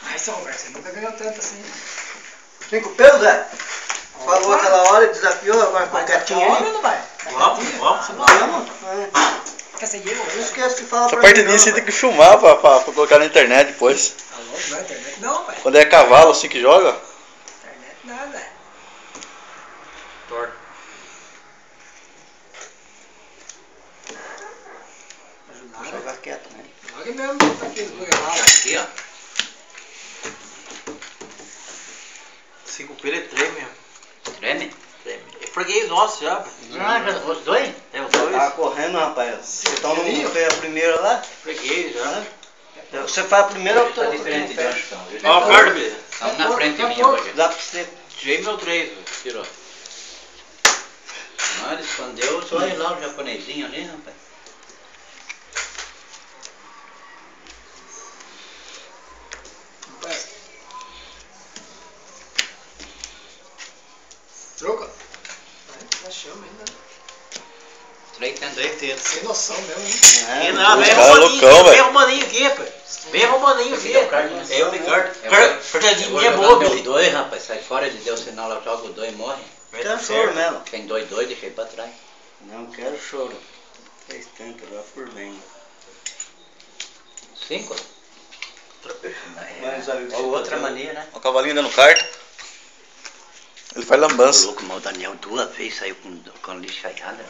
Ai, seu Roberto, você nunca ganhou tanto assim. 5 pesos, Zé? Falou aquela hora e desafiou, agora ficou quietinho aí. Vai, não vai? Vamos. Quer seguir Não hoje? esquece de falar Essa pra parte mim, disso não, você tem que filmar pra colocar na internet depois. Tá louco, não é internet não, pai. Quando é cavalo assim que joga. Internet nada. Torto. Vou jogar quieto, né? Joga mesmo, tá aqui, esbugalhado. Aqui, ó. 5 pila é treme mesmo. Treme? Treme. É freguês nosso já. Ah, já os dois? É os dois. Tava correndo, rapaz. Vocês estão no foi a primeira lá? Freguês já. Você faz a primeira ou Tá eu diferente de onde estão. Ó, guarda, beleza. Estamos na frente de mim hoje. Dá pra você. Tirei meu 3, tirou. Não, ele escondeu só ir lá o japonesinho ali, rapaz. Troca. Já chama ainda. 300. Sem noção mesmo, hein? E não, vem Os caras loucão, velho. arrumadinho aqui, rapaz. Vem arrumadinho aqui. É o Ricardo. Cartadinho Eu é vou boa, jogar meu Billy. 2, rapaz. Sai fora, ele deu sinal, eu jogo o 2 e morre. Quero choro mesmo. Tem 2, deixei pra trás. Não quero choro. Fez tanto, agora por bem. 5? Mas, sabe o que Ou você outra tá mania, né? O cavalinho dando carta. Ele faz lambança. Louco, mas o Daniel 2 vezes saiu com lixaiada.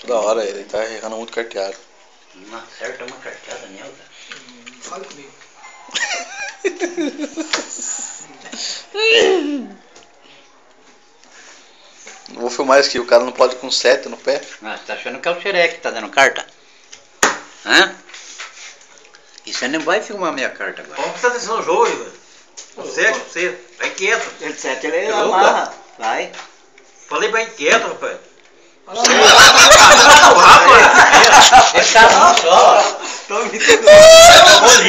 Toda hora ele tá errando muito carteado. Não acerta uma carteada, Daniel. Fala comigo. Não vou filmar isso aqui, o cara não pode ir com 7 no pé. Ah, você tá achando que é o Xerec que tá dando carta? Hã? E você não vai filmar minha carta agora. Vamos prestar atenção no jogo, Ricardo. Você, você. Vai quieto. Ele 7 ele Eu amarra. Vai. Falei pra ir quieto, rapaz. Olha lá. Ele tá no só. Tô me entendendo. Ô,